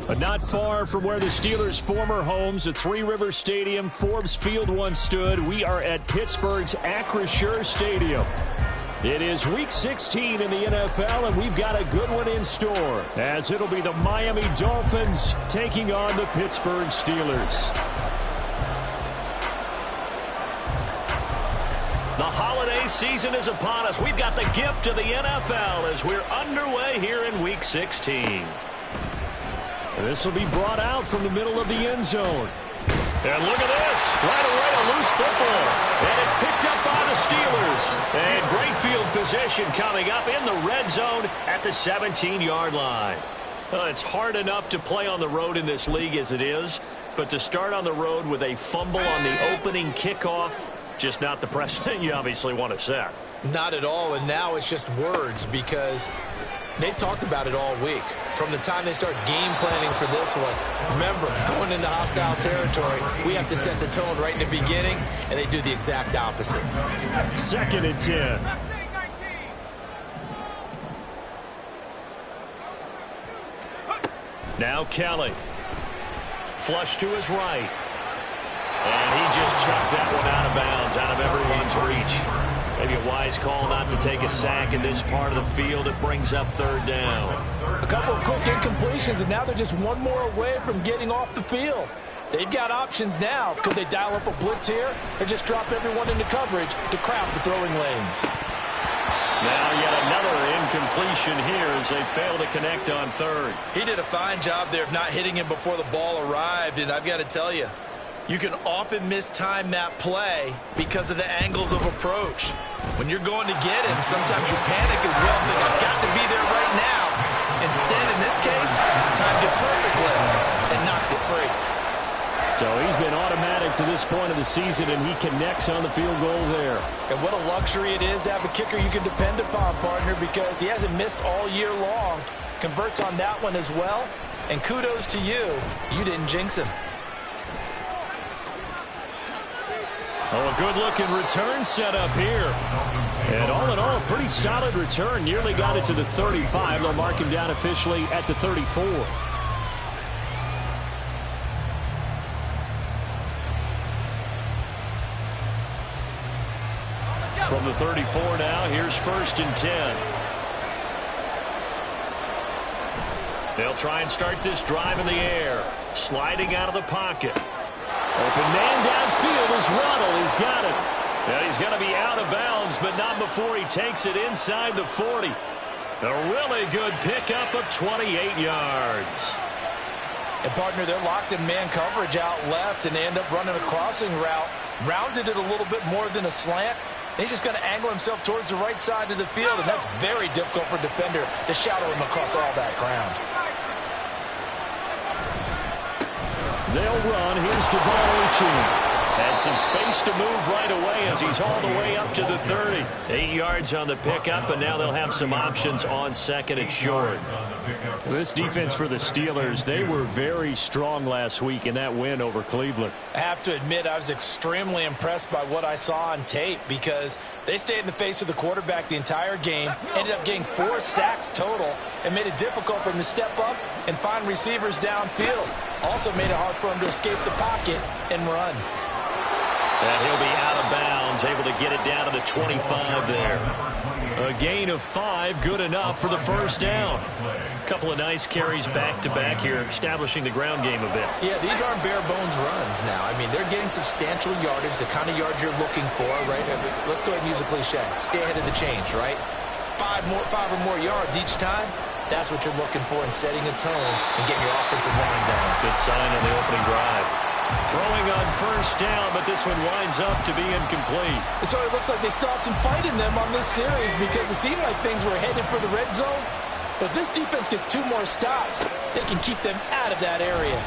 But not far from where the Steelers' former homes at Three Rivers Stadium, Forbes Field once stood, we are at Pittsburgh's Acrisure Stadium. It is Week 16 in the NFL, and we've got a good one in store, as it'll be the Miami Dolphins taking on the Pittsburgh Steelers. The holiday season is upon us. We've got the gift of the NFL as we're underway here in Week 16. This will be brought out from the middle of the end zone. And look at this. Right away, a loose football. And it's picked up by the Steelers. And great field position coming up in the red zone at the 17-yard line. Well, it's hard enough to play on the road in this league as it is, but to start on the road with a fumble on the opening kickoff, just not the precedent you obviously want to set. Not at all, and now it's just words because they've talked about it all week. From the time they start game planning for this one, remember, going into hostile territory, we have to set the tone right in the beginning, and they do the exact opposite. 2nd and 10. Now Kelly. Flush to his right. And he just chucked that one out of bounds, out of everyone's reach. Maybe a wise call not to take a sack in this part of the field. It brings up 3rd down. A couple of quick incompletions, and now they're just one more away from getting off the field. They've got options now. Could they dial up a blitz here or just drop everyone into coverage to crowd the throwing lanes? Now yet another incompletion here as they fail to connect on 3rd. He did a fine job there of not hitting him before the ball arrived, and I've got to tell you, you can often mistime that play because of the angles of approach. When you're going to get him, sometimes you panic as well. Think, I've got to be there right now. Instead, in this case, timed it perfectly and knocked it free. So he's been automatic to this point of the season, and he connects on the field goal there. And what a luxury it is to have a kicker you can depend upon, partner, because he hasn't missed all year long. Converts on that one as well. And kudos to you. You didn't jinx him. Oh, a good-looking return set up here. And all in all, pretty solid return. Nearly got it to the 35. They'll mark him down officially at the 34. From the 34 now, here's 1st and 10. They'll try and start this drive in the air. Sliding out of the pocket. Open man downfield is Waddle. He's got it. Now he's going to be out of bounds, but not before he takes it inside the 40. A really good pickup of 28 yards. And, partner, they're locked in man coverage out left, and they end up running a crossing route. Rounded it a little bit more than a slant. He's just going to angle himself towards the right side of the field, and that's very difficult for a defender to shadow him across all that ground. They'll run. Here's Devon. And some space to move right away as he's all the way up to the 30. 8 yards on the pickup, and now they'll have some options on 2nd and short. This defense for the Steelers, they were very strong last week in that win over Cleveland. I have to admit, I was extremely impressed by what I saw on tape because they stayed in the face of the quarterback the entire game, ended up getting 4 sacks total, and made it difficult for him to step up and find receivers downfield. Also made it hard for him to escape the pocket and run. And he'll be out of bounds, able to get it down to the 25 there. A gain of 5, good enough for the 1st down. A couple of nice carries back-to-back here, establishing the ground game a bit. Yeah, these aren't bare-bones runs now. I mean, they're getting substantial yardage, the kind of yards you're looking for, right? Let's go ahead and use a cliche. Stay ahead of the change, right? 5 or more yards each time. That's what you're looking for in setting a tone and getting your offensive line down. Good sign on the opening drive. Throwing on 1st down, but this one winds up to be incomplete. So it looks like they still have some fight in them on this series because it seemed like things were headed for the red zone. But if this defense gets 2 more stops, they can keep them out of that area.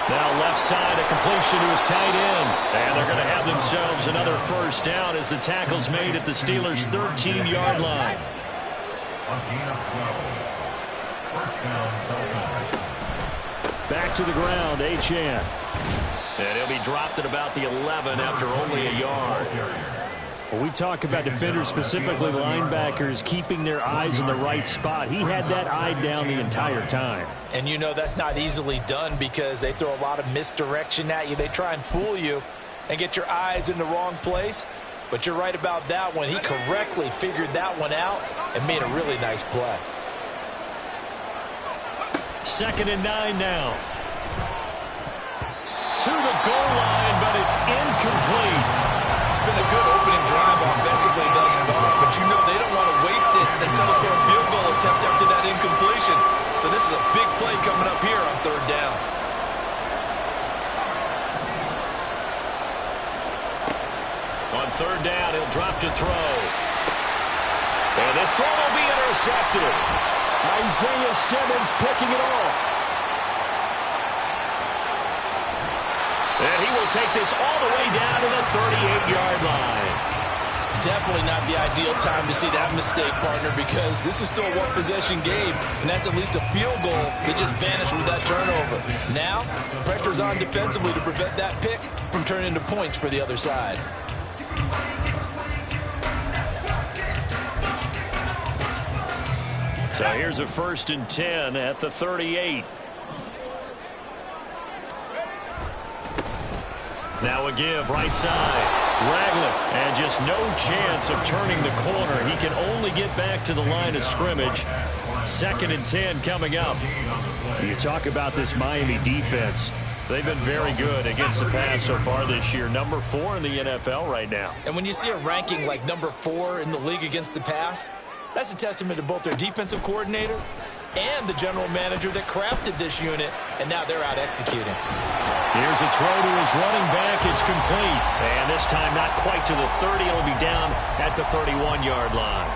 Now left side, a completion to his tight end. And they're going to have themselves another 1st down as the tackle's made at the Steelers' 13-yard line. Back to the ground, Achane. And he'll be dropped at about the 11 after only a yard. Well, we talk about defenders, specifically linebackers, keeping their eyes in the right spot. He had that eye down the entire time. And you know that's not easily done because they throw a lot of misdirection at you. They try and fool you and get your eyes in the wrong place. But you're right about that one. He correctly figured that one out and made a really nice play. 2nd and 9 now. To the goal line, but it's incomplete. It's been a good opening drive offensively thus far, but you know they don't want to waste it and settle for a field goal attempt after that incompletion. So this is a big play coming up here on 3rd down. On 3rd down, he'll drop to throw. And this throw will be intercepted. Isaiah Simmons picking it off. And he will take this all the way down to the 38-yard line. Definitely not the ideal time to see that mistake, partner, because this is still a one-possession game, and that's at least a field goal that just vanished with that turnover. Now, pressure's on defensively to prevent that pick from turning into points for the other side. So here's a 1st and 10 at the 38. Now a give, right side. Ragland, and just no chance of turning the corner. He can only get back to the line of scrimmage. 2nd and 10 coming up. You talk about this Miami defense. They've been very good against the pass so far this year. Number 4 in the NFL right now. And when you see a ranking like number 4 in the league against the pass, that's a testament to both their defensive coordinator and the general manager that crafted this unit, and now they're out executing. Here's a throw to his running back. It's complete. And this time not quite to the 30. It'll be down at the 31-yard line.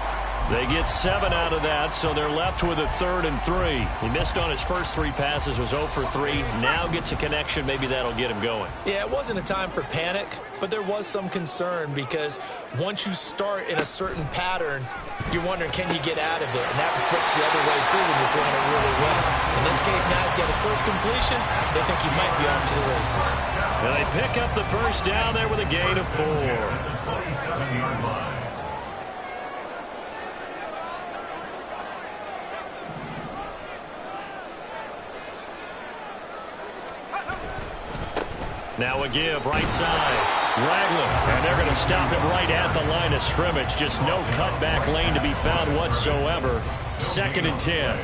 They get 7 out of that, so they're left with a 3rd and 3. He missed on his first 3 passes, was 0 for 3. Now gets a connection. Maybe that'll get him going. Yeah, it wasn't a time for panic, but there was some concern because once you start in a certain pattern, you're wondering, can you get out of it? And that flips the other way, too, when you're throwing it really well. In this case, now he's got his first completion. They think he might be off to the races. And they pick up the 1st down there with a gain of 4. Now a give, right side. Ragland, and they're going to stop him right at the line of scrimmage. Just no cutback lane to be found whatsoever. 2nd and 10.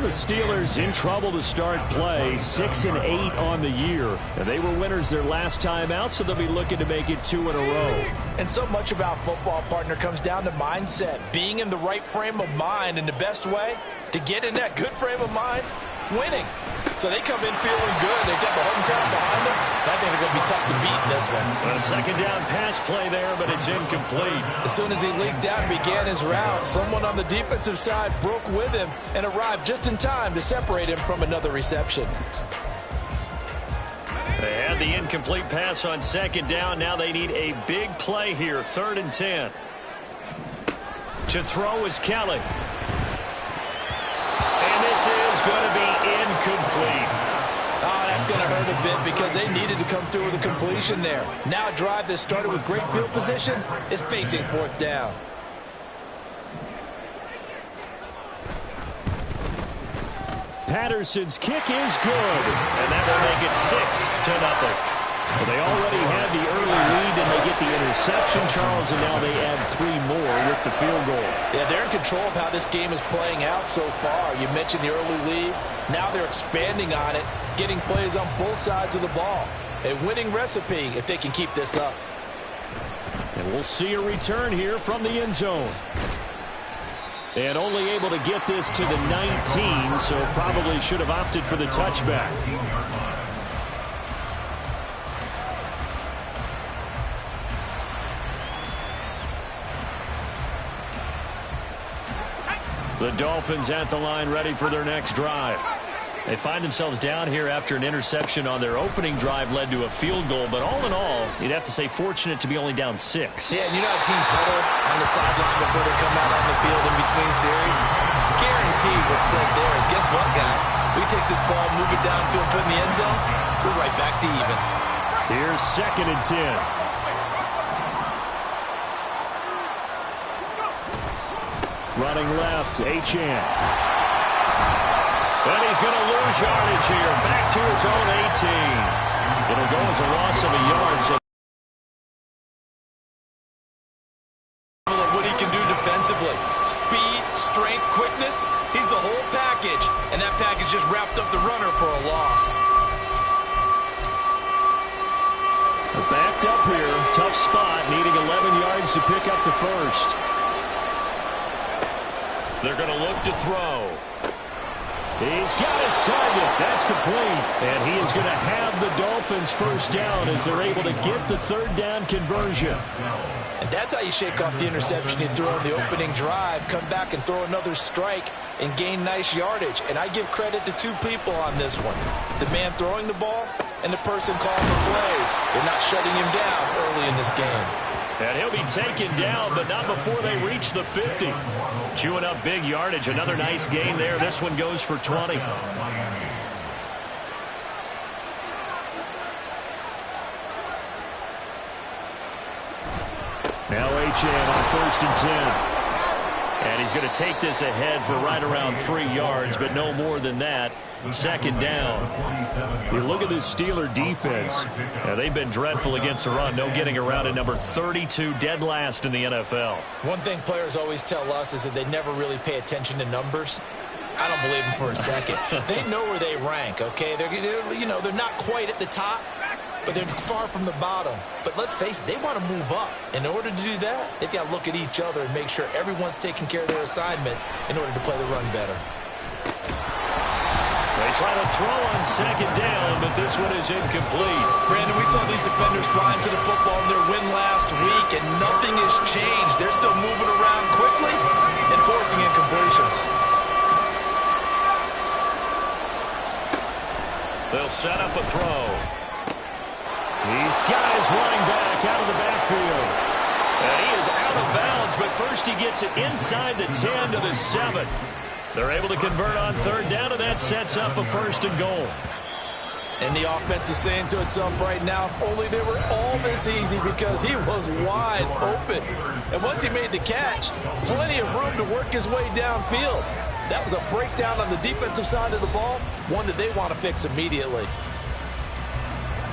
The Steelers in trouble to start play. 6 and 8 on the year. And they were winners their last time out, so they'll be looking to make it 2 in a row. And so much about football, partner, comes down to mindset. Being in the right frame of mind, and the best way to get in that good frame of mind, winning. So they come in feeling good. They've got the home crowd behind them. I think they're going to be tough to beat in this one. A 2nd down pass play there, but it's incomplete. As soon as he leaked out and began his route, someone on the defensive side broke with him and arrived just in time to separate him from another reception. They had the incomplete pass on 2nd down. Now they need a big play here. 3rd and 10. To throw is Kelly. And this is going to be incomplete. Oh, that's going to hurt a bit because they needed to come through with a completion there. Now a drive that started with great field position is facing 4th down. Patterson's kick is good, and that will make it 6-0. Well, they already had the early lead, and they get the interception, Charles, and now they add 3 more with the field goal. Yeah, they're in control of how this game is playing out so far. You mentioned the early lead. Now they're expanding on it, getting plays on both sides of the ball. A winning recipe if they can keep this up. And we'll see a return here from the end zone. And only able to get this to the 19, so probably should have opted for the touchback. The Dolphins at the line ready for their next drive. They find themselves down here after an interception on their opening drive led to a field goal. But all in all, you'd have to say fortunate to be only down 6. Yeah, and you know how teams huddle on the sideline before they come out on the field in between series? Guaranteed what's said there is, guess what, guys? We take this ball, move it downfield, put in the end zone, we're right back to even. Here's 2nd and 10. Running left, Achane. And he's going to lose yardage here. Back to his own 18. It'll go as a loss of a yard. So what he can do defensively. Speed, strength, quickness. He's the whole package. And that package just wrapped up the runner for a loss. Backed up here. Tough spot. Needing 11 yards to pick up the first. They're going to look to throw. He's got his target. That's complete. And he is going to have the Dolphins first down as they're able to get the third down conversion. And that's how you shake off the interception you throw in the opening drive, come back and throw another strike and gain nice yardage. And I give credit to two people on this one. The man throwing the ball and the person calling the plays. They're not shutting him down early in this game. And he'll be taken down, but not before they reach the 50. Chewing up big yardage. Another nice gain there. This one goes for 20. Now Achane on 1st and 10. And he's going to take this ahead for right around 3 yards, but no more than that. Second down. You look at this Steeler defense. They've been dreadful against the run. No getting around at number 32, dead last in the NFL. One thing players always tell us is that they never really pay attention to numbers. I don't believe them for a second. They know where they rank, okay? They're not quite at the top, but they're far from the bottom. But let's face it, they want to move up. In order to do that, they've got to look at each other and make sure everyone's taking care of their assignments in order to play the run better. They try to throw on second down, but this one is incomplete. Brandon, we saw these defenders flying to the football in their win last week, and nothing has changed. They're still moving around quickly and forcing incompletions. They'll set up a throw. He's got his running back out of the backfield. And he is out of bounds, but first he gets it inside the 10 to the 7. They're able to convert on third down, and that sets up a 1st and goal. And the offense is saying to itself right now, only they were all this easy because he was wide open. And once he made the catch, plenty of room to work his way downfield. That was a breakdown on the defensive side of the ball, one that they want to fix immediately.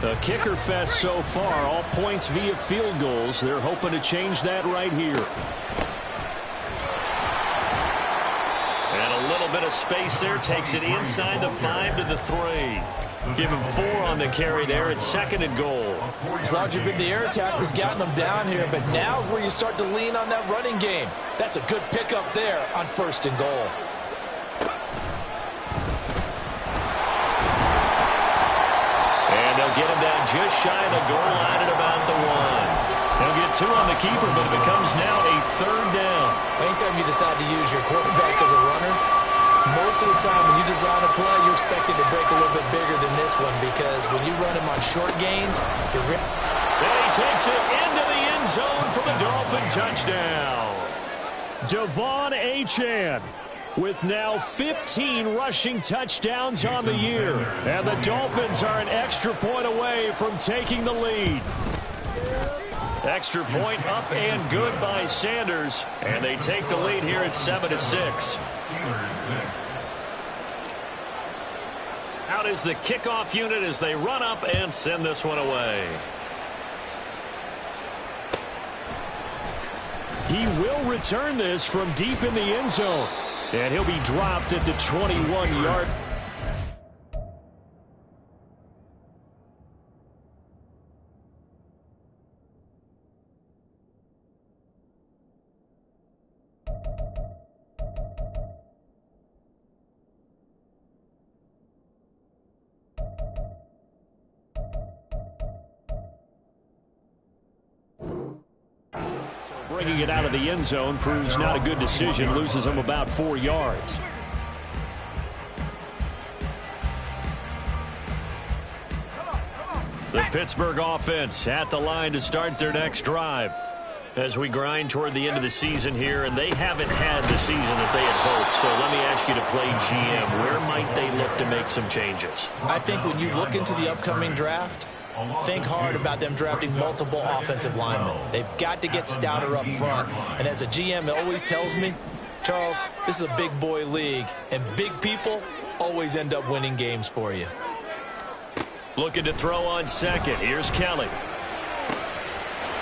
A kicker fest so far, all points via field goals. They're hoping to change that right here. And a little bit of space there, takes it inside the 5 to the 3. Give him 4 on the carry there at 2nd and goal. As long as you've been the air attack that's gotten them down here, but now's where you start to lean on that running game. That's a good pickup there on 1st and goal. And they'll get him down just shy of the goal line at about the 1. They'll get 2 on the keeper, but it becomes now a 3rd down. Anytime you decide to use your quarterback as a runner, most of the time when you design a play, you're expected to break a little bit bigger than this one because when you run him on short gains, you're... Then he takes it into the end zone for the Dolphin touchdown. Devon Achane with now 15 rushing touchdowns on the year. And the Dolphins are an extra point away from taking the lead. Extra point up and good by Sanders. And they take the lead here at 7-6. Out is the kickoff unit as they run up and send this one away. He will return this from deep in the end zone. And he'll be dropped at the 21-yard. Bringing it out of the end zone proves not a good decision. Loses him about 4 yards. The Pittsburgh offense at the line to start their next drive. As we grind toward the end of the season here, and they haven't had the season that they had hoped. So let me ask you to play GM. Where might they look to make some changes? I think when you look into the upcoming draft, think hard about them drafting multiple offensive linemen. They've got to get stouter up front. And as a GM, it always tells me Charles, this is a big boy league, and big people always end up winning games for you. Looking to throw on second. Here's Kelly.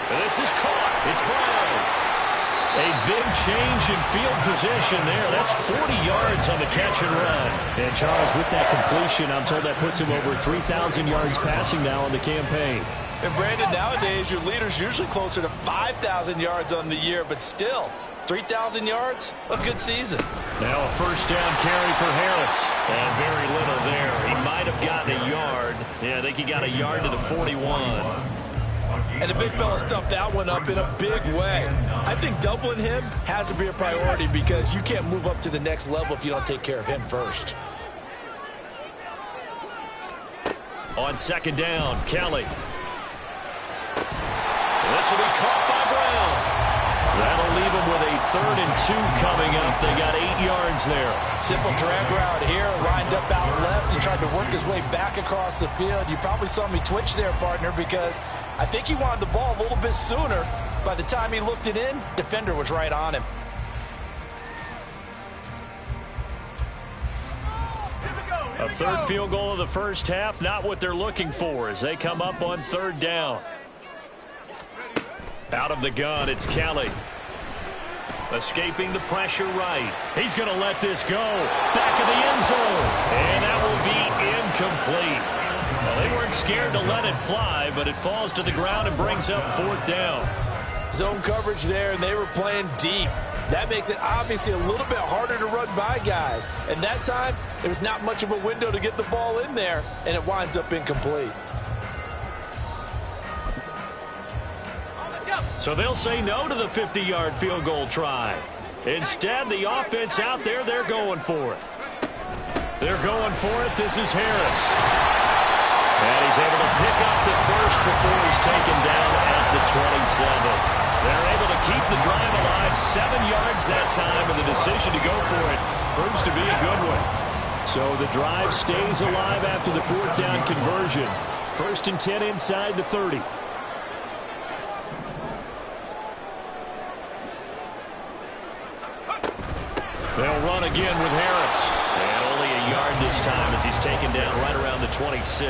This is caught. It's Brown. A big change in field position there. That's 40 yards on the catch and run. And Charles, with that completion, I'm told that puts him over 3,000 yards passing now on the campaign. And Brandon, nowadays your leader's usually closer to 5,000 yards on the year, but still, 3,000 yards, a good season. Now a first down carry for Harris. And very little there. He might have gotten a yard. Yeah, I think he got a yard to the 41. And the big fella stuffed that one up in a big way. I think doubling him has to be a priority because you can't move up to the next level if you don't take care of him first. On second down, Kelly. This will be caught by Brown. That'll leave him with a 3rd and 2 coming up. They got 8 yards there. Simple drag route here, lined up out left and tried to work his way back across the field. You probably saw me twitch there, partner, because I think he wanted the ball a little bit sooner. By the time he looked it in, defender was right on him. A 3rd field goal of the first half, not what they're looking for as they come up on 3rd down. Out of the gun, it's Kelly. Escaping the pressure right. He's going to let this go. Back of the end zone. And that will be incomplete. Well, they weren't scared to let it fly, but it falls to the ground and brings up 4th down. Zone coverage there, and they were playing deep. That makes it obviously a little bit harder to run by guys. And that time, there was not much of a window to get the ball in there, and it winds up incomplete. So they'll say no to the 50-yard field goal try. Instead, the offense out there, they're going for it. They're going for it. This is Harris. And he's able to pick up the first before he's taken down at the 27. They're able to keep the drive alive, 7 yards that time, and the decision to go for it proves to be a good one. So the drive stays alive after the 4th down conversion. 1st and 10 inside the 30. They'll run again with Harris. And only a yard this time as he's taken down right around the 26.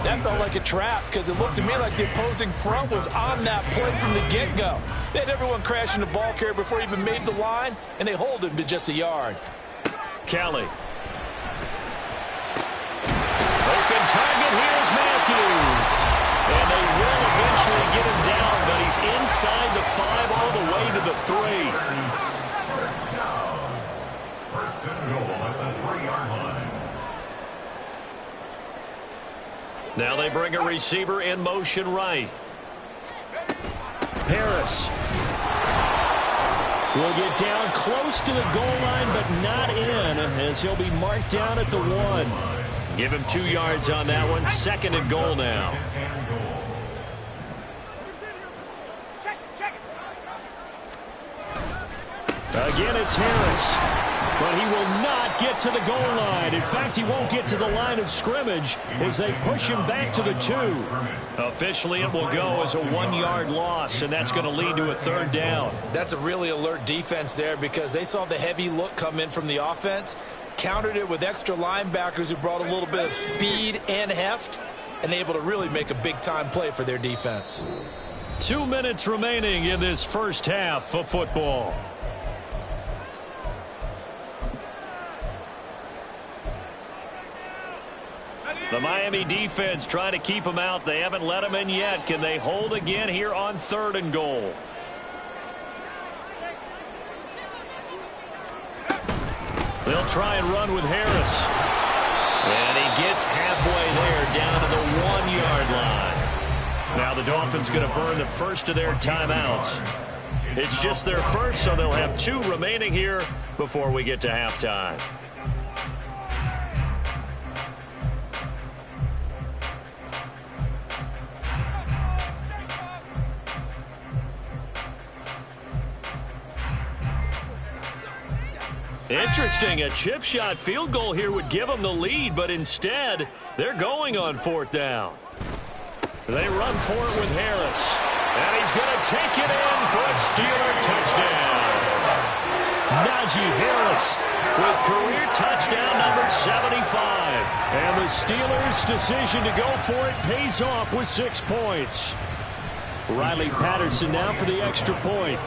That felt like a trap because it looked to me like the opposing front was on that play from the get-go. They had everyone crashing the ball carrier before he even made the line, and they hold him to just a yard. Kelly. Open target. Here's Matthews. And they will eventually get him down, but he's inside the 5 all the way to the 3. First and goal at the 3-yard line. Now they bring a receiver in motion right. Harris will get down close to the goal line, but not in, as he'll be marked down at the 1. Give him 2 yards on that one. 2nd and goal now. Again, it's Harris. But he will not get to the goal line. In fact, he won't get to the line of scrimmage as they push him back to the 2. Officially, it will go as a 1-yard loss, and that's going to lead to a 3rd down. That's a really alert defense there because they saw the heavy look come in from the offense, countered it with extra linebackers who brought a little bit of speed and heft, and able to really make a big-time play for their defense. 2 minutes remaining in this first half of football. The Miami defense trying to keep them out. They haven't let them in yet. Can they hold again here on 3rd and goal? They'll try and run with Harris. And he gets halfway there down to the 1-yard line. Now the Dolphins going to burn the first of their timeouts. It's just their first, so they'll have 2 remaining here before we get to halftime. Interesting, a chip shot field goal here would give them the lead, but instead, they're going on 4th down. They run for it with Harris, and he's going to take it in for a Steeler touchdown. Najee Harris with career touchdown number 75. And the Steelers' decision to go for it pays off with 6 points. Riley Patterson now for the extra point.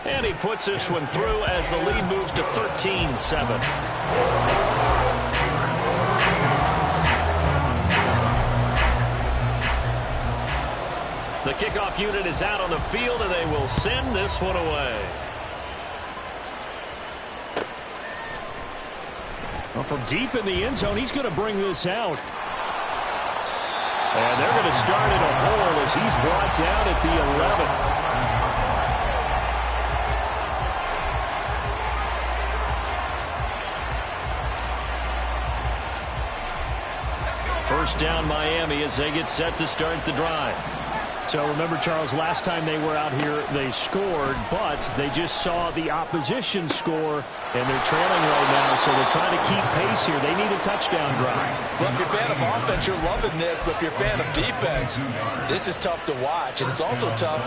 And he puts this one through as the lead moves to 13-7. The kickoff unit is out on the field, and they will send this one away. Well, from deep in the end zone, he's going to bring this out. And they're going to start in a hole as he's brought down at the 11. First down Miami as they get set to start the drive. So remember, Charles, last time they were out here, they scored, but they just saw the opposition score, and they're trailing right now, so they're trying to keep pace here. They need a touchdown drive. Well, if you're a fan of offense, you're loving this, but if you're a fan of defense, this is tough to watch, and it's also tough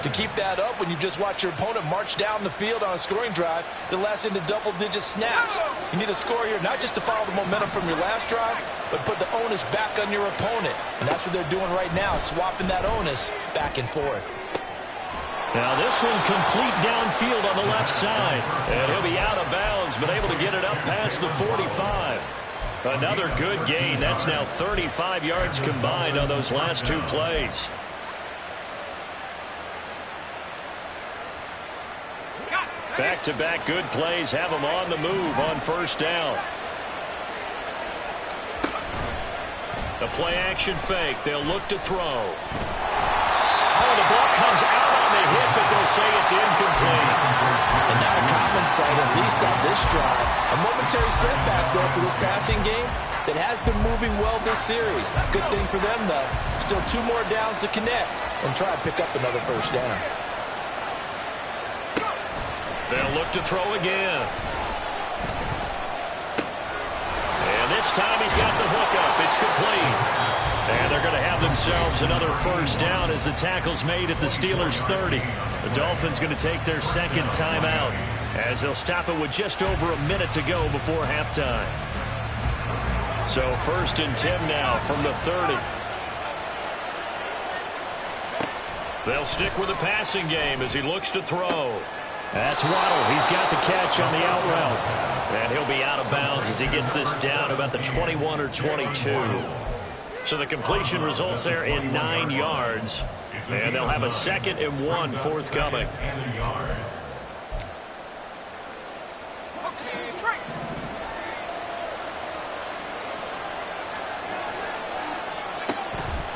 to keep that up when you just watch your opponent march down the field on a scoring drive that lasts into double-digit snaps. You need a score here, not just to follow the momentum from your last drive, but put the onus back on your opponent. And that's what they're doing right now, swapping that onus back and forth. Now this one complete downfield on the left side. And he'll be out of bounds, but able to get it up past the 45. Another good gain. That's now 35 yards combined on those last 2 plays. Back-to-back good plays have them on the move on first down. The play-action fake. They'll look to throw. Oh, the ball comes out on the hit, but they'll say it's incomplete. And not a common sight, at least on this drive. A momentary setback, though, for this passing game that has been moving well this series. Good thing for them, though. Still 2 more downs to connect and try and pick up another first down. They'll look to throw again. And this time he's got the hook up. It's complete. And they're going to have themselves another first down as the tackle's made at the Steelers' 30. The Dolphins going to take their second timeout as they'll stop it with just over a minute to go before halftime. So 1st and 10 now from the 30. They'll stick with the passing game as he looks to throw. That's Waddle. He's got the catch on the out route. And he'll be out of bounds as he gets this down about the 21 or 22. So the completion results there in 9 yards. And they'll have a 2nd and 1 forthcoming.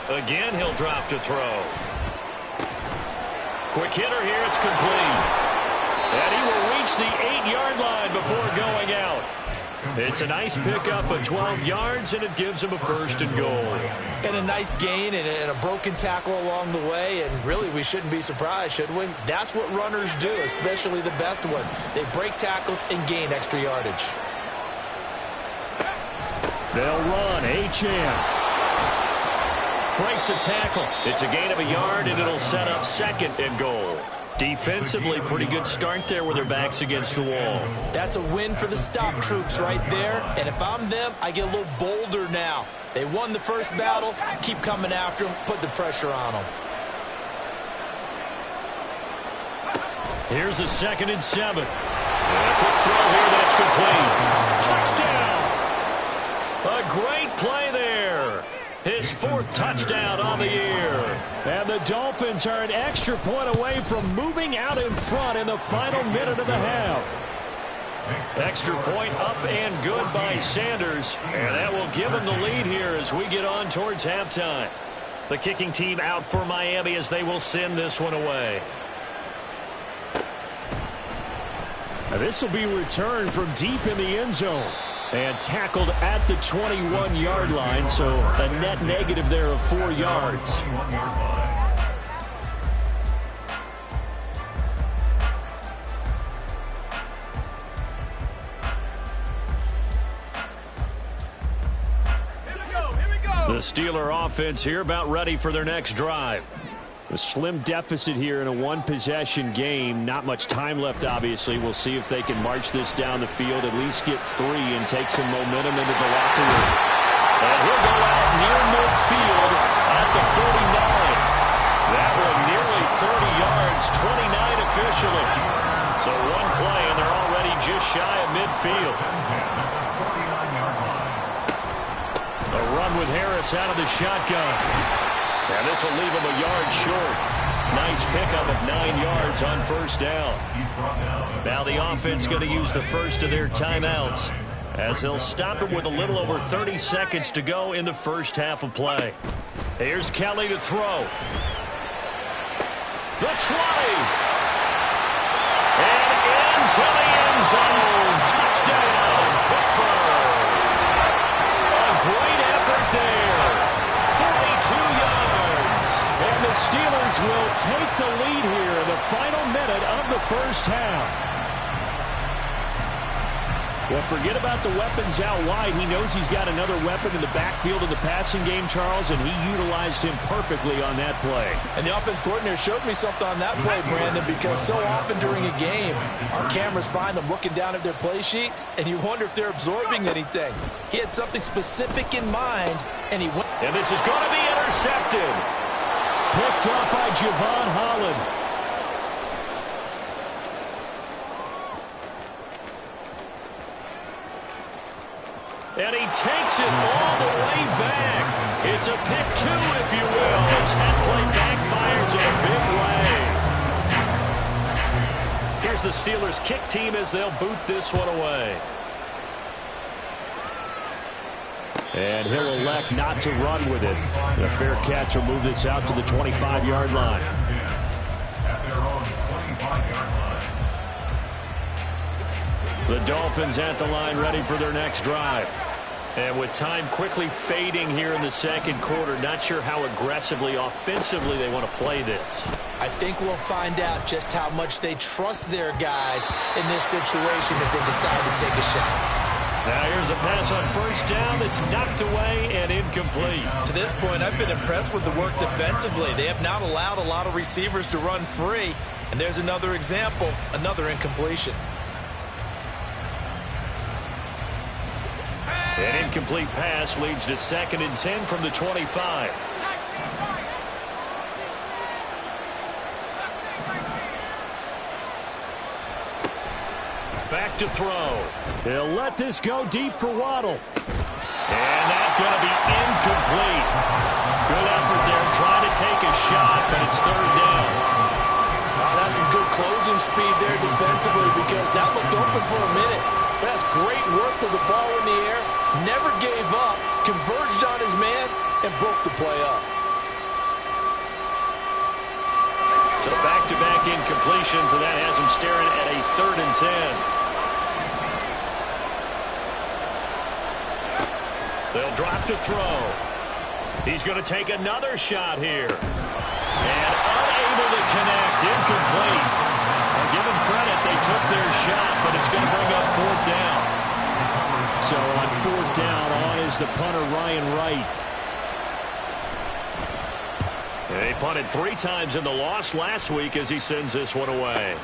Again, he'll drop to throw. Quick hitter here. It's complete. And he will reach the 8-yard line before going out. It's a nice pickup of 12 yards, and it gives him a 1st and goal. And a nice gain and a broken tackle along the way, and really we shouldn't be surprised, should we? That's what runners do, especially the best ones. They break tackles and gain extra yardage. They'll run. Achane breaks a tackle. It's a gain of a yard, and it'll set up 2nd and goal. Defensively, pretty good start there with their backs against the wall. That's a win for the stop troops right there. And if I'm them, I get a little bolder now. They won the first battle. Keep coming after them. Put the pressure on them. Here's a 2nd and 7. And a quick throw here. That's complete. Touchdown. A great play there. His 4th touchdown on the year. And the Dolphins are an extra point away from moving out in front in the final minute of the half. Extra point up and good by Sanders. And that will give him the lead here as we get on towards halftime. The kicking team out for Miami as they will send this one away. Now this will be returned from deep in the end zone. And tackled at the 21-yard line, so a net negative there of 4 yards. Here we go. The Steeler offense here about ready for their next drive. A slim deficit here in a one-possession game. Not much time left, obviously. We'll see if they can march this down the field, at least get 3, and take some momentum into the locker room. And he'll go out near midfield at the 49. That one nearly 30 yards, 29 officially. So one play, and they're already just shy of midfield. A run with Harris out of the shotgun. And this will leave him a yard short. Nice pickup of 9 yards on first down. Now the offense going to use the first of their timeouts, as they'll stop it with a little over 30 seconds to go in the first half of play. Here's Kelly to throw. The 20. And into the end zone. Touchdown, Pittsburgh. A great effort there. 42 yards. And the Steelers will take the lead here in the final minute of the first half. Well, forget about the weapons out wide. He knows he's got another weapon in the backfield of the passing game, Charles, and he utilized him perfectly on that play. And the offense coordinator showed me something on that play, Brandon, because so often during a game, our cameras find them looking down at their play sheets, and you wonder if they're absorbing anything. He had something specific in mind, and he went. And this is going to be intercepted. Picked up by Javon Holland. And he takes it all the way back. It's a pick 2, if you will, as that play backfires in a big way. Here's the Steelers kick team as they'll boot this one away. And he'll elect not to run with it. The fair catch will move this out to the 25-yard line. The Dolphins at the line, ready for their next drive. And with time quickly fading here in the second quarter, not sure how aggressively, offensively they want to play this. I think we'll find out just how much they trust their guys in this situation if they decide to take a shot. Now here's a pass on first down that's knocked away and incomplete. To this point, I've been impressed with the work defensively. They have not allowed a lot of receivers to run free. And there's another example, another incompletion. An incomplete pass leads to 2nd and 10 from the 25. Back to throw. He'll let this go deep for Waddle. And that's going to be incomplete. Good effort there, trying to take a shot, but it's 3rd down. That's some good closing speed there defensively, because that looked open for a minute. That's great work with the ball in the air. Never gave up, converged on his man, and broke the play up. So back-to-back incompletions, and that has him staring at a 3rd and 10. They'll drop to throw. He's going to take another shot here. And unable to connect, incomplete. I'll give him credit, they took their shot, but it's going to bring up 4th down. So on 4th down, on is the punter, Ryan Wright. They punted 3 times in the loss last week as he sends this one away.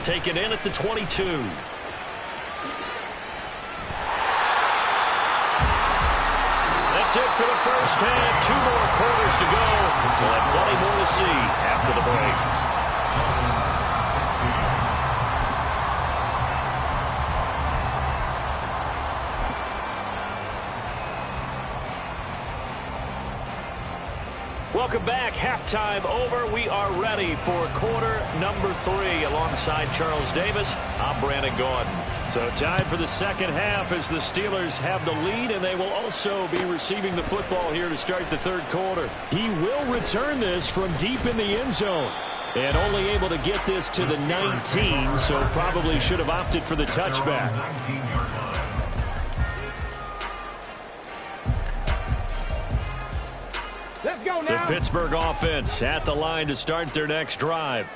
Taken in at the 22. That's it for the first half. 2 more quarters to go. We'll have plenty more to see after the break. Welcome back. Halftime over. We are ready for quarter number 3 alongside Charles Davis. I'm Brandon Gordon. So time for the second half as the Steelers have the lead, and they will also be receiving the football here to start the 3rd quarter. He will return this from deep in the end zone. And only able to get this to the 19, so probably should have opted for the touchback. The Pittsburgh offense at the line to start their next drive.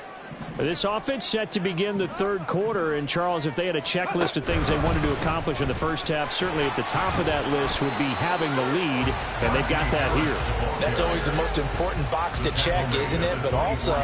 This offense set to begin the third quarter. And, Charles, if they had a checklist of things they wanted to accomplish in the first half, certainly at the top of that list would be having the lead, and they've got that here. That's always the most important box to check, isn't it? But also,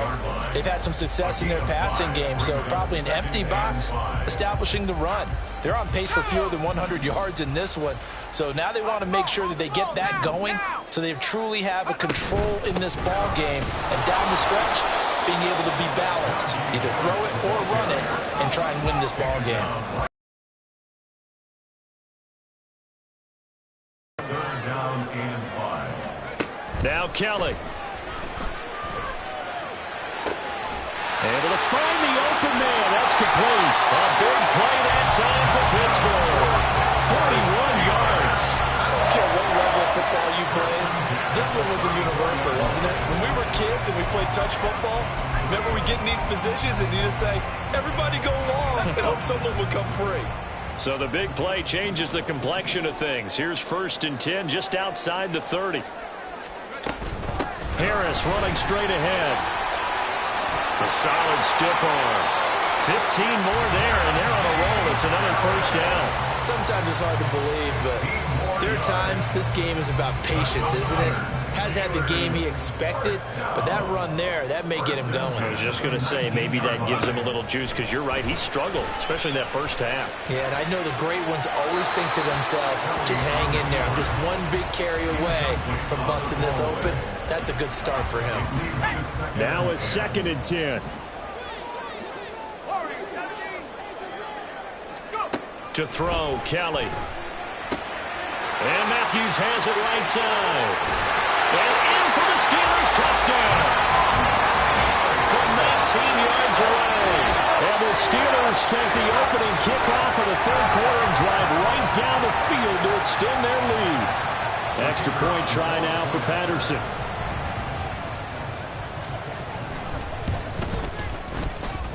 they've had some success in their passing game, so probably an empty box establishing the run. They're on pace for fewer than 100 yards in this one, so now they want to make sure that they get that going so they truly have a control in this ball game, and down the stretch, being able to be balanced, either throw it or run it, and try and win this ball game. Third down and 5. Now Kelly. Able to find the open man. That's complete. A big play that time for Pittsburgh. 41 yards. I don't care what level of football you play. This one was a universal, wasn't it? When we were kids and we played touch football, remember we get in these positions and you just say, everybody go long and hope someone will come free. So the big play changes the complexion of things. Here's 1st and 10 just outside the 30. Harris running straight ahead. A solid stiff arm. 15 more there, and they're on a roll. It's another 1st down. Sometimes it's hard to believe, but there are times this game is about patience, isn't it? Has had the game he expected, but that run there, that may get him going. I was just going to say, maybe that gives him a little juice, because you're right, he struggled, especially in that first half. Yeah, and I know the great ones always think to themselves, just hang in there. I'm just one big carry away from busting this open. That's a good start for him. Now a 2nd and 10. To throw, Kelly. And Matthews has it right side. And in for the Steelers touchdown. From 19 yards away. And the Steelers take the opening kickoff of the third quarter and drive right down the field to extend their lead. Extra point try now for Patterson.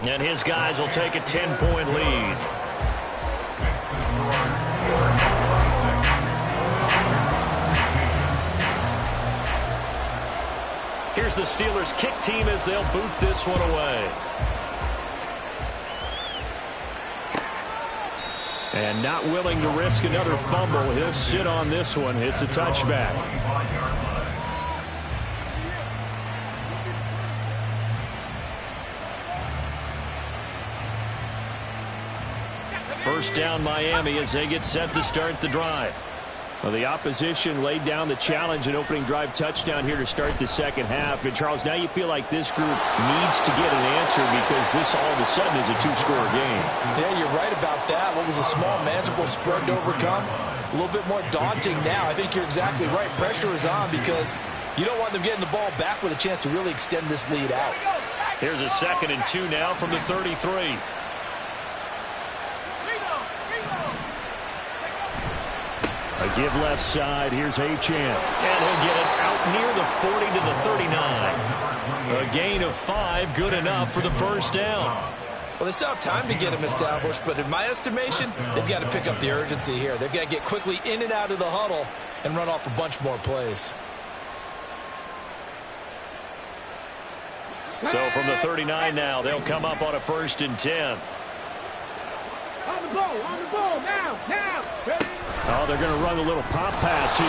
And his guys will take a 10-point lead. Here's the Steelers kick team as they'll boot this one away. And not willing to risk another fumble. He'll sit on this one. It's a touchback. First down Miami as they get set to start the drive. Well, the opposition laid down the challenge and opening drive touchdown here to start the second half. And, Charles, now you feel like this group needs to get an answer because this all of a sudden is a two-score game. Yeah, you're right about that. What was a small, manageable spread to overcome? A little bit more daunting now. I think you're exactly right. Pressure is on because you don't want them getting the ball back with a chance to really extend this lead out. Here's a 2nd and 2 now from the 33. A give left side. Here's Achane. And he'll get it out near the 40 to the 39. A gain of 5, good enough for the first down. Well, they still have time to get him established, but in my estimation, they've got to pick up the urgency here. They've got to get quickly in and out of the huddle and run off a bunch more plays. So from the 39 now, they'll come up on a 1st and 10. On the ball, now, ready? Oh, they're going to run a little pop pass here.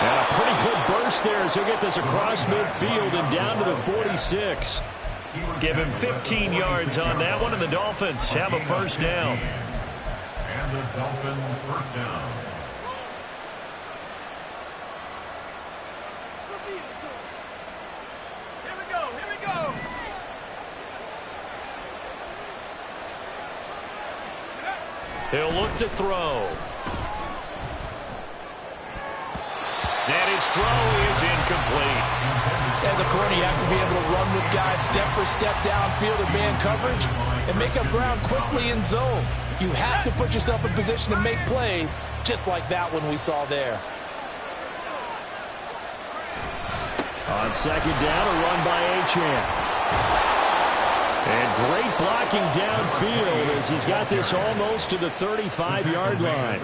And a pretty good burst there as he'll get this across midfield and down to the 46. Give him 15 yards on that one, and the Dolphins have a first down. And the Dolphins first down. Here we go. He'll look to throw. And his throw is incomplete. As a corner, you have to be able to run with guys step for step downfield in man coverage and make up ground quickly in zone. You have to put yourself in position to make plays, just like that one we saw there. On 2nd down, a run by Achane. And great blocking downfield as as he's got this almost to the 35-yard line.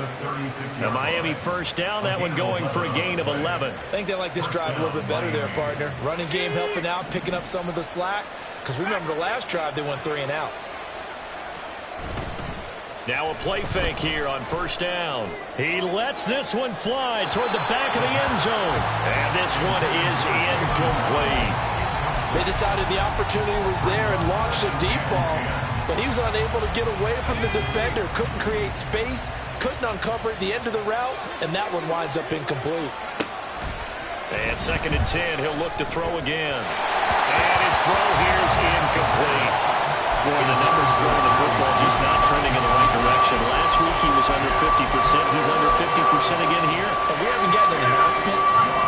Now Miami first down, that one going for a gain of 11. I think they like this drive a little bit better there, partner. Running game helping out, picking up some of the slack. Because remember, the last drive they went 3 and out. Now a play fake here on first down. He lets this one fly toward the back of the end zone. And this one is incomplete. They decided the opportunity was there and launched a deep ball, but he was unable to get away from the defender. Couldn't create space, couldn't uncover the end of the route, and that one winds up incomplete. And 2nd and 10, he'll look to throw again. And his throw here is incomplete. Boy, the numbers throwing the football just not trending in the right direction. Last week he was under 50%. He's under 50% again here. And we haven't gotten an announcement,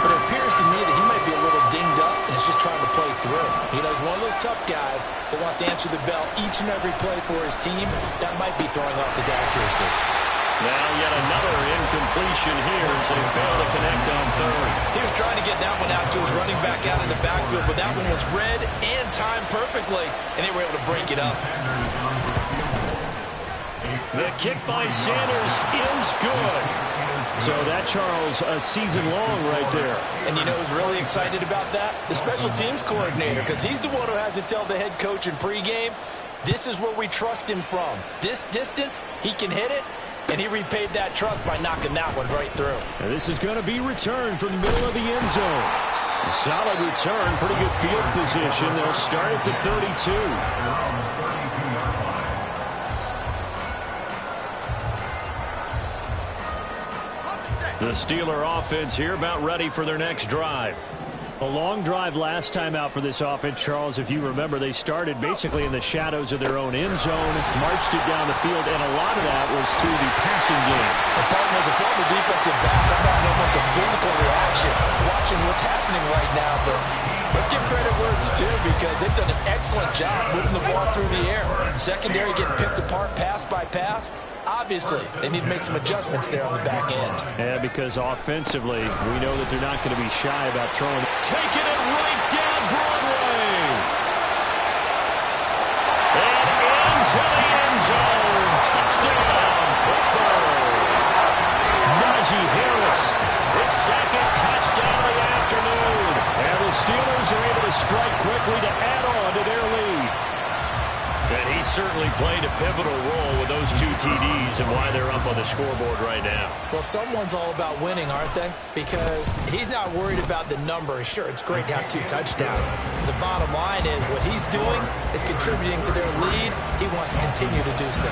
but it appears to me that he might be a little dinged up and is just trying to play through. You know, he's one of those tough guys that wants to answer the bell each and every play for his team. That might be throwing off his accuracy. Now yet another incompletion here as they fail to connect on 3rd. He was trying to get that one out to his running back out in the backfield, but that one was read and timed perfectly, and they were able to break it up. The kick by Sanders is good. So that, Charles, a season long right there. And you know who's really excited about that? The special teams coordinator, because he's the one who has to tell the head coach in pregame, this is where we trust him from. This distance, he can hit it. And he repaid that trust by knocking that one right through. And this is going to be returned from the middle of the end zone. A solid return, pretty good field position. They'll start at the 32. The Steeler offense here about ready for their next drive. A long drive last time out for this offense, Charles. If you remember, they started basically in the shadows of their own end zone, marched it down the field, and a lot of that was through the passing game. The partner as a former defensive back, I'm having almost a physical reaction watching what's happening right now. But let's give credit where it's due, because they've done an excellent job moving the ball through the air. Secondary getting picked apart pass by pass. Obviously, they need to make some adjustments there on the back end. Yeah, because offensively, we know that they're not going to be shy about throwing. Taking it right down Broadway. And into the end zone. Touchdown, Pittsburgh. Najee Harris, His 2nd touchdown of the afternoon. and the Steelers are able to strike quickly to add on to their lead. And he certainly played a pivotal role with those 2 TDs and why they're up on the scoreboard right now. Well, someone's all about winning, aren't they? Because he's not worried about the number. Sure, it's great to have 2 touchdowns. But the bottom line is what he's doing is contributing to their lead. He wants to continue to do so.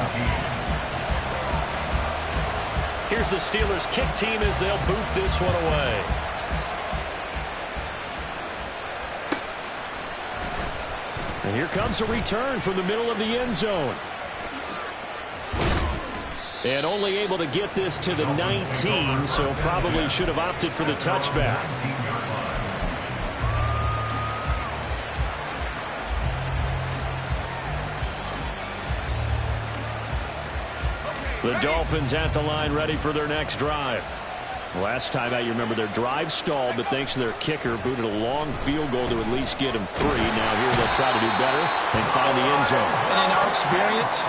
Here's the Steelers kick team as they'll boot this one away. And here comes a return from the middle of the end zone. And only able to get this to the 19, so probably should have opted for the touchback. The Dolphins at the line, ready for their next drive. Last time out, you remember their drive stalled, but thanks to their kicker, booted a long field goal to at least get them 3. Now here they'll try to do better and find the end zone. And in our experience,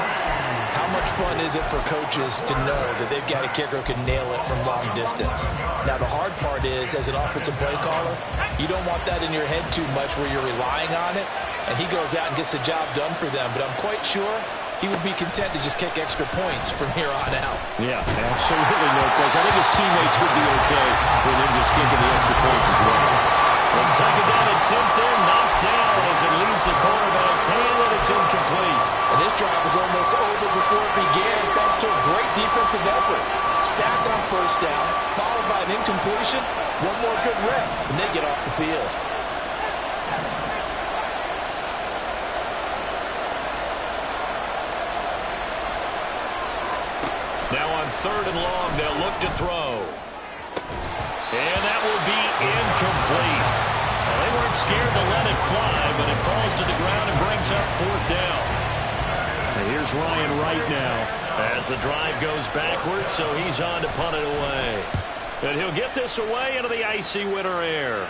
how much fun is it for coaches to know that they've got a kicker who can nail it from long distance? Now, the hard part is, as an offensive play caller, you don't want that in your head too much where you're relying on it, and he goes out and gets the job done for them. But I'm quite sure he would be content to just kick extra points from here on out. Yeah, absolutely no question. I think his teammates would be okay with him just kicking the extra points as well. The 2nd down and 10th there, knocked down as it leaves the quarterback's hand, and it's incomplete. And this drive was almost over before it began thanks to a great defensive effort. Sack on first down, followed by an incompletion, one more good rep, and they get off the field. Now on 3rd and long, they'll look to throw. And that will be incomplete. Well, they weren't scared to let it fly, but it falls to the ground and brings up 4th down. And here's Ryan Wright now. As the drive goes backwards, so he's on to punt it away. And he'll get this away into the icy winter air.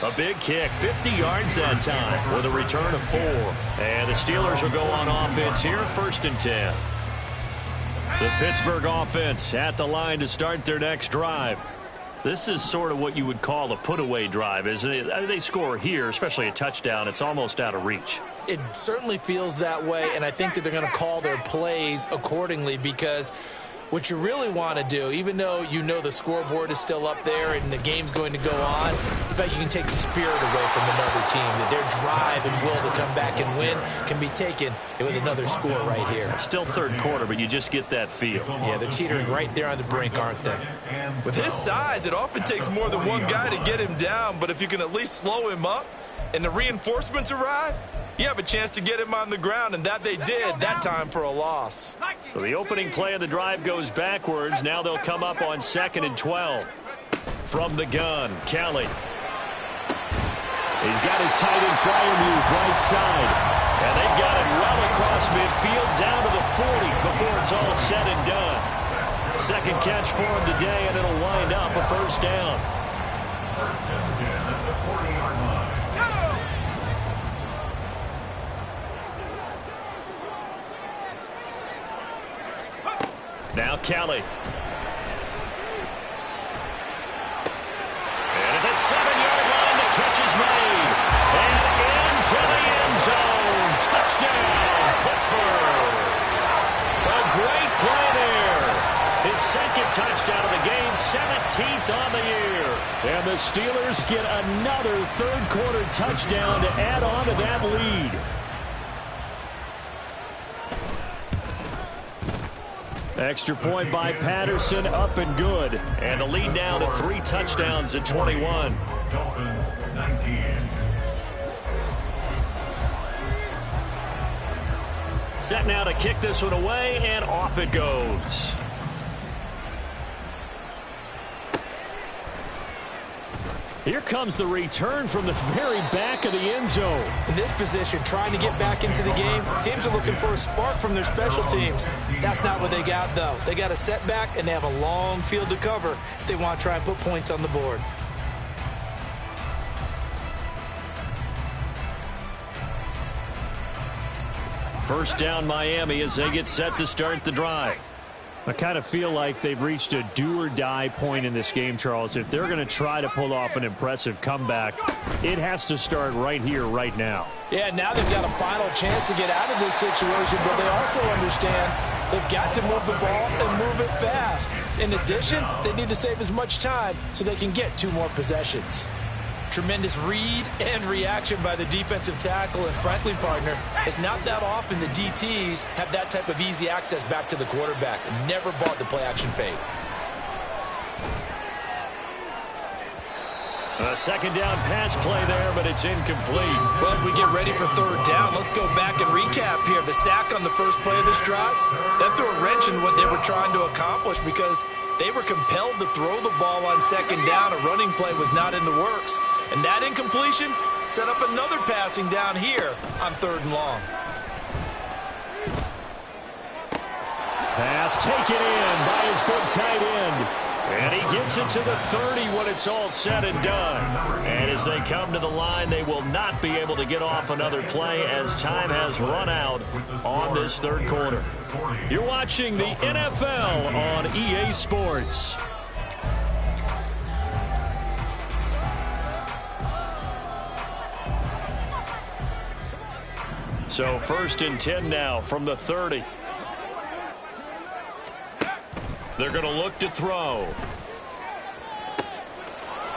A big kick, 50 yards that time with a return of 4. And the Steelers will go on offense here, 1st and 10. The Pittsburgh offense at the line to start their next drive. This is sort of what you would call a put-away drive, isn't it? I mean, they score here, especially a touchdown. It's almost out of reach. It certainly feels that way, and I think that they're going to call their plays accordingly, because what you really want to do, even though you know the scoreboard is still up there and the game's going to go on, in fact, you can take the spirit away from another team, that their drive and will to come back and win can be taken with another score right here. Still 3rd quarter, but you just get that feel. Yeah, they're teetering right there on the brink, aren't they? With his size, it often takes more than one guy to get him down, but if you can at least slow him up and the reinforcements arrive, you have a chance to get him on the ground, and that they did that time for a loss. So the opening play of the drive goes backwards. Now they'll come up on 2nd and 12. From the gun, Kelly. He's got his tight end flyer move right side. And they've got it well across midfield down to the 40 before it's all said and done. 2nd catch for him today, and it'll wind up a 1st down. 1st and 10 at the 40-yard line. Now Kelly. And at the 7-yard line, the catch is made. And into the end zone. Touchdown, Pittsburgh. A great play there. His 2nd touchdown of the game, 17th on the year. And the Steelers get another 3rd quarter touchdown to add on to that lead. Extra point by Patterson, up and good. And the lead now to 3 touchdowns at 21. Dolphins 19. Set now to kick this one away, and off it goes. Here comes the return from the very back of the end zone. In this position, trying to get back into the game, teams are looking for a spark from their special teams. That's not what they got, though. They got a setback, and they have a long field to cover if they want to try and put points on the board. First down, Miami, as they get set to start the drive. I kind of feel like they've reached a do-or-die point in this game, Charles. If they're going to try to pull off an impressive comeback, it has to start right here, right now. Yeah, now they've got a final chance to get out of this situation, but they also understand they've got to move the ball and move it fast. In addition, they need to save as much time so they can get 2 more possessions. Tremendous read and reaction by the defensive tackle, and frankly, partner, it's not that often the DTs have that type of easy access back to the quarterback. Never bought the play-action fade. A 2nd down pass play there, but it's incomplete. Well, as we get ready for 3rd down, let's go back and recap here. The sack on the first play of this drive, that threw a wrench in what they were trying to accomplish, because they were compelled to throw the ball on 2nd down. A running play was not in the works. And that incompletion set up another passing down here on 3rd and long. Pass taken in by his big tight end. And he gets it to the 30 when it's all said and done. And as they come to the line, they will not be able to get off another play as time has run out on this 3rd quarter. You're watching the NFL on EA Sports. So 1st and 10 now from the 30. They're going to look to throw.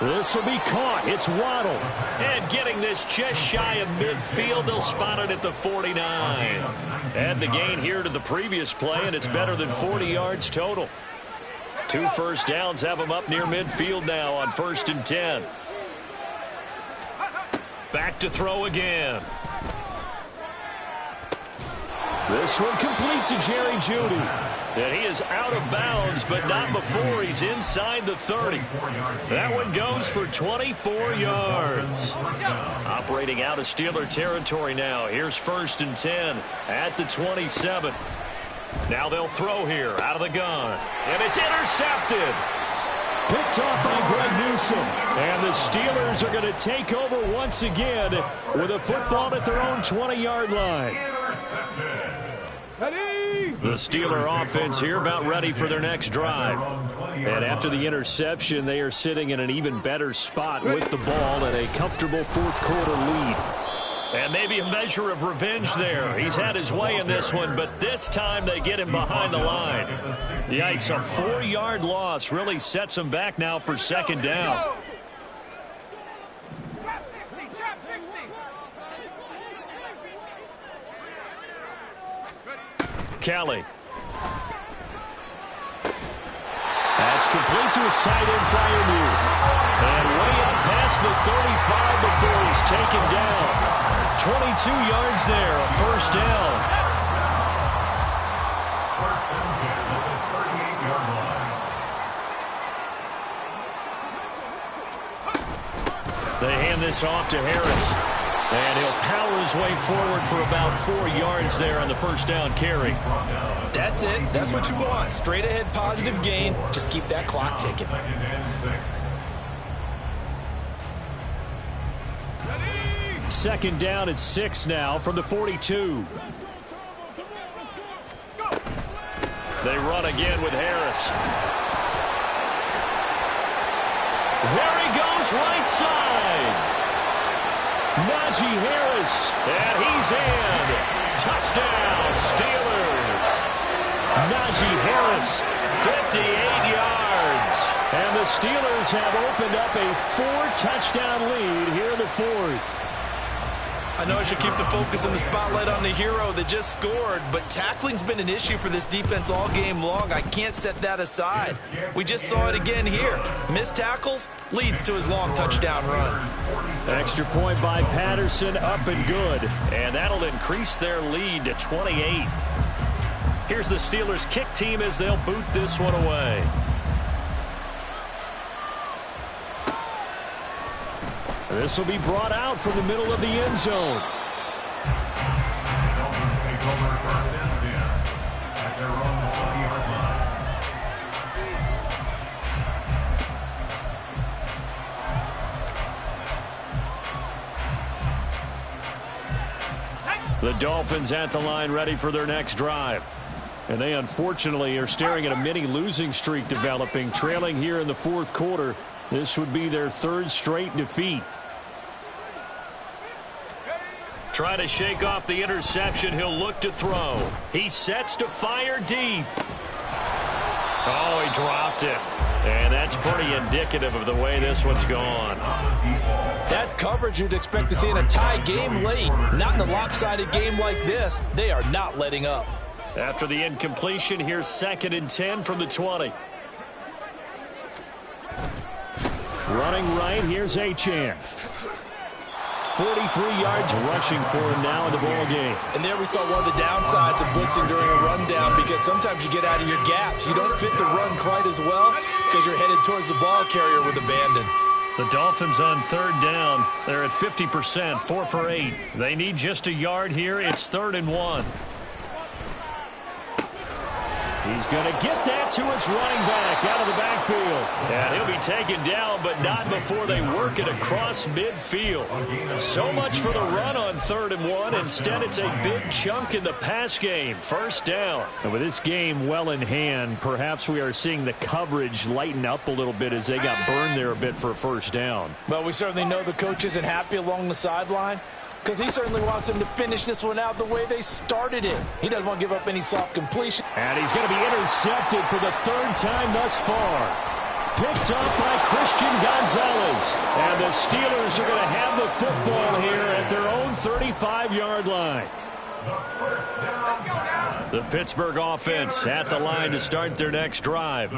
This will be caught. It's Waddle. And getting this just shy of midfield, they'll spot it at the 49. Add the gain here to the previous play, and it's better than 40 yards total. 2 1st downs have them up near midfield now on 1st and 10. Back to throw again. This one complete to Jerry Jeudy. And he is out of bounds, but not before he's inside the 30. That one goes for 24 yards. Operating out of Steeler territory now. Here's 1st and 10 at the 27. Now they'll throw here out of the gun. And it's intercepted. Picked off by Greg Newsome. And the Steelers are going to take over once again with a football at their own 20-yard line. The Steeler offense here about ready for their next drive. And after the interception, they are sitting in an even better spot with the ball and a comfortable fourth-quarter lead. And maybe a measure of revenge there. He's had his way in this one, but this time they get him behind the line. Yikes, a 4-yard loss really sets him back now for second down. Kelly. That's complete to his tight end, Freiermuth. And way up past the 35 before he's taken down. 22 yards there, a first down. First and 10 at the 38-yard line. They hand this off to Harris. And he'll power his way forward for about 4 yards there on the first down carry. That's it. That's what you want. Straight ahead positive gain. Just keep that clock ticking. Second down at 6 now from the 42. They run again with Harris. There he goes, right side. Najee Harris, and he's in. Touchdown, Steelers. Najee Harris, 58 yards. And the Steelers have opened up a 4-touchdown lead here in the fourth. I know I should keep the focus and the spotlight on the hero that just scored, but tackling's been an issue for this defense all game long. I can't set that aside. We just saw it again here. Missed tackles leads to his long touchdown run. Extra point by Patterson, up and good. And that'll increase their lead to 28. Here's the Steelers kick team as they'll boot this one away. This will be brought out from the middle of the end zone. Dolphins take over first and 10 at their own 20-yard line. The Dolphins at the line ready for their next drive. And they unfortunately are staring at a mini losing streak developing, trailing here in the fourth quarter. This would be their third straight defeat. Try to shake off the interception. He'll look to throw. He sets to fire deep. Oh, he dropped it. And that's pretty indicative of the way this one's gone. That's coverage you'd expect to see in a tie game late. Not in a lopsided game like this. They are not letting up. After the incompletion, here's second and 10 from the 20. Running right, here's Achane. 43 yards rushing for him now in the ball game. And there we saw one of the downsides of blitzing during a rundown, because sometimes you get out of your gaps. You don't fit the run quite as well because you're headed towards the ball carrier with abandon. The Dolphins on third down. They're at 50%, 4 for 8. They need just a yard here. It's 3rd and 1. He's going to get that to his running back out of the backfield. And he'll be taken down, but not before they work it across midfield. So much for the run on 3rd and 1. Instead, it's a big chunk in the pass game. First down. And with this game well in hand, perhaps we are seeing the coverage lighten up a little bit as they got burned there a bit for a first down. But we certainly know the coach isn't happy along the sideline, because he certainly wants them to finish this one out the way they started it. He doesn't want to give up any soft completion. And he's going to be intercepted for the 3rd time thus far. Picked up by Christian Gonzalez. And the Steelers are going to have the football here at their own 35-yard line. The Pittsburgh offense at the line to start their next drive.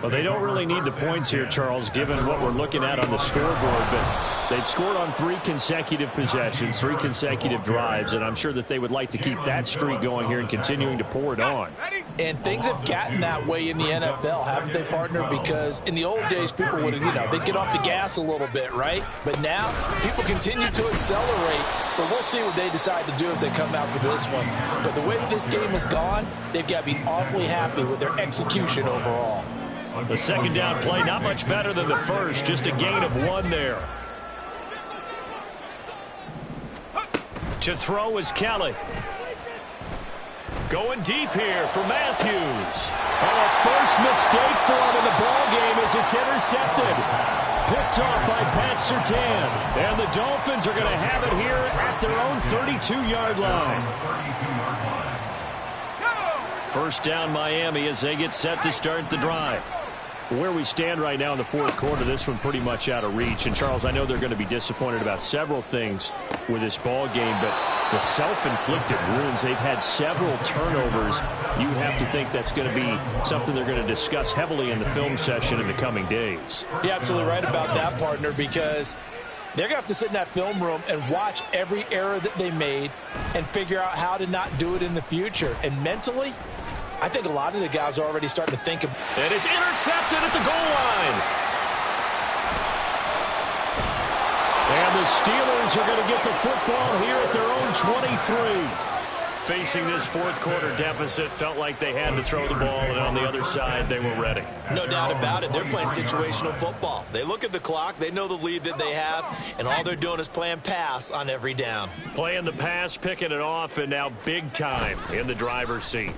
Well, they don't really need the points here, Charles, given what we're looking at on the scoreboard. But they've scored on 3 consecutive possessions, 3 consecutive drives, and I'm sure that they would like to keep that streak going here and continuing to pour it on. And things have gotten that way in the NFL, haven't they, partner? Because in the old days, people would, they'd get off the gas a little bit, right? But now, people continue to accelerate, but we'll see what they decide to do as they come out with this one. But the way that this game has gone, they've got to be awfully happy with their execution overall. The second down play, not much better than the first, just a gain of 1 there. To throw is Kelly. Going deep here for Matthews. Oh, a first mistake for him in the ball game as it's intercepted. Picked off by Pat Surtain. And the Dolphins are going to have it here at their own 32-yard line. First down Miami as they get set to start the drive. Where we stand right now in the fourth quarter, this one pretty much out of reach. And, Charles, I know they're going to be disappointed about several things with this ball game, but the self-inflicted wounds, they've had several turnovers. You have to think that's going to be something they're going to discuss heavily in the film session in the coming days. You're absolutely right about that, partner, because they're going to have to sit in that film room and watch every error that they made and figure out how to not do it in the future. And mentally, I think a lot of the guys are already starting to think of. And it's intercepted at the goal line. And the Steelers are going to get the football here at their own 23. Facing this fourth quarter deficit, felt like they had to throw the ball, and on the other side, they were ready. No doubt about it. They're playing situational football. They look at the clock, they know the lead that they have, and all they're doing is playing pass on every down. Playing the pass, picking it off, and now big time in the driver's seat.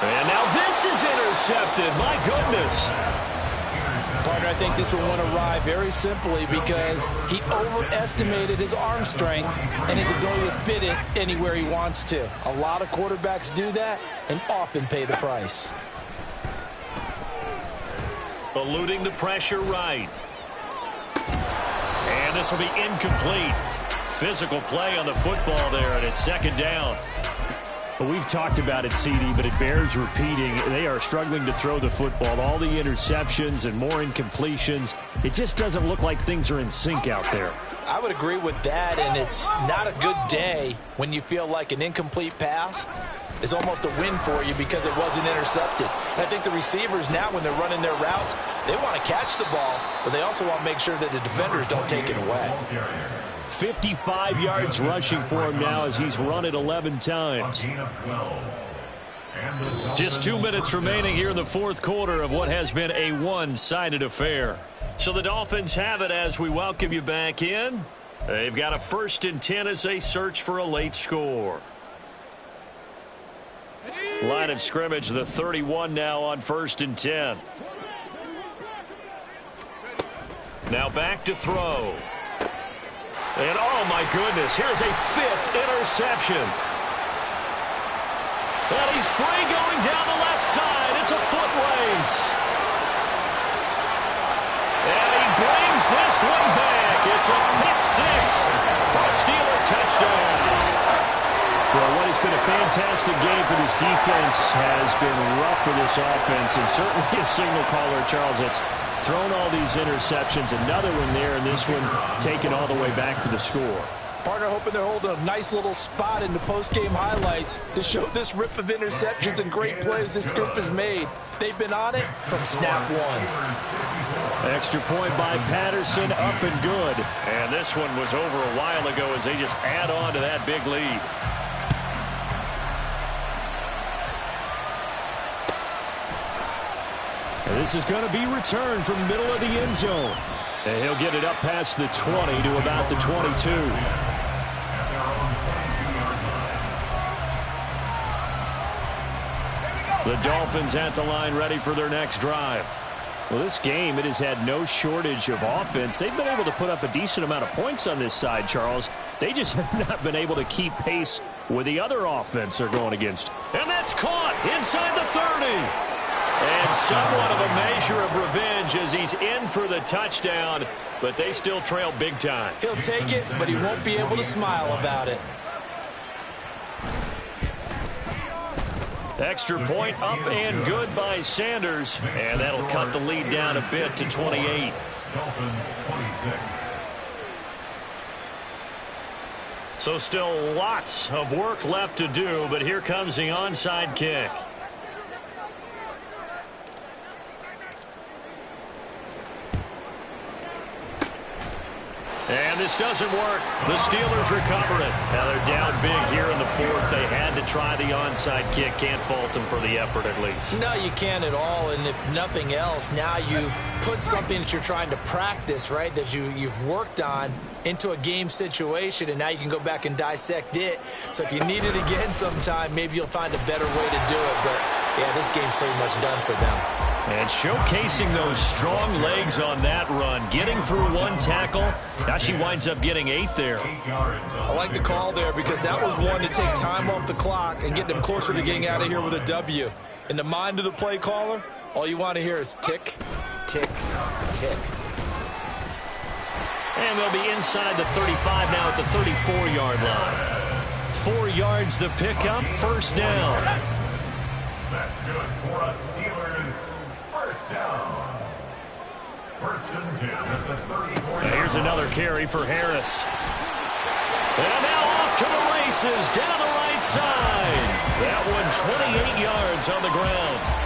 And now this is intercepted. My goodness. Partner, I think this one went awry very simply because he overestimated his arm strength and his ability to fit it anywhere he wants to. A lot of quarterbacks do that and often pay the price. Eluding the pressure right. And this will be incomplete. Physical play on the football there, and it's second down. Well, we've talked about it, CD, but it bears repeating. They are struggling to throw the football. All the interceptions and more incompletions. It just doesn't look like things are in sync out there. I would agree with that, and it's not a good day when you feel like an incomplete pass is almost a win for you because it wasn't intercepted. And I think the receivers now, when they're running their routes, they want to catch the ball, but they also want to make sure that the defenders don't take it away. 55 yards rushing for him now as he's run it 11 times. Just 2 minutes remaining here in the fourth quarter of what has been a one-sided affair. So the Dolphins have it as we welcome you back in. They've got a 1st and 10 as they search for a late score. Line of scrimmage, the 31 now on 1st and 10. Now back to throw. And oh my goodness, here's a 5th interception. And he's free going down the left side. It's a foot race. And he brings this one back. It's a pick 6 for a Steeler touchdown. Well, what has been a fantastic game for this defense has been rough for this offense, and certainly a signal caller, Charles, that's thrown all these interceptions. Another one there, and this one taken all the way back for the score. Partner hoping they're holding a nice little spot in the post-game highlights to show this rip of interceptions and great plays this group has made. They've been on it from snap one. Extra point by Patterson, up and good. And this one was over a while ago as they just add on to that big lead. This is going to be returned from the middle of the end zone. And he'll get it up past the 20 to about the 22. The Dolphins at the line ready for their next drive. Well, this game, it has had no shortage of offense. They've been able to put up a decent amount of points on this side, Charles. They just have not been able to keep pace with the other offense they're going against. And that's caught inside the 30. And somewhat of a measure of revenge as he's in for the touchdown, but they still trail big time. He'll take it, but he won't be able to smile about it. Extra point up and good by Sanders, and that'll cut the lead down a bit to 28. Dolphins 26. So still lots of work left to do, but here comes the onside kick. And this doesn't work. The Steelers recover it. Now they're down big here in the fourth. They had to try the onside kick. Can't fault them for the effort at least. No, you can't at all. And if nothing else, now you've put something that you're trying to practice, right, that you've worked on into a game situation, and now you can go back and dissect it. So if you need it again sometime, maybe you'll find a better way to do it. But, yeah, this game's pretty much done for them. And showcasing those strong legs on that run, getting through one tackle. Now she winds up getting 8 there. I like the call there because that was one to take time off the clock and get them closer to getting out of here with a W. In the mind of the play caller, all you want to hear is tick, tick, tick. And they'll be inside the 35 now at the 34-yard line. 4 yards the pickup, first down. That's good for us Steelers. First down. First and 10 at the 34. Here's another carry for Harris. And now off to the races down the right side. That one 28 yards on the ground.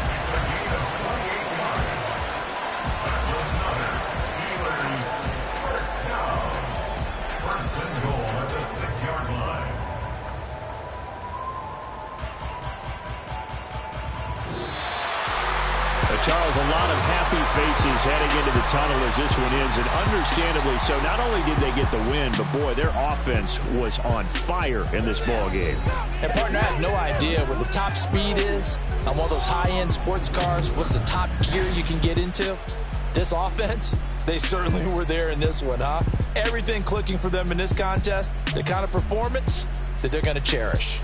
Charles, a lot of happy faces heading into the tunnel as this one ends, and understandably so. Not only did they get the win, but, boy, their offense was on fire in this ball game. And, partner, I have no idea what the top speed is on one of those high-end sports cars. What's the top gear you can get into? This offense, they certainly were there in this one, huh? Everything clicking for them in this contest, the kind of performance that they're going to cherish.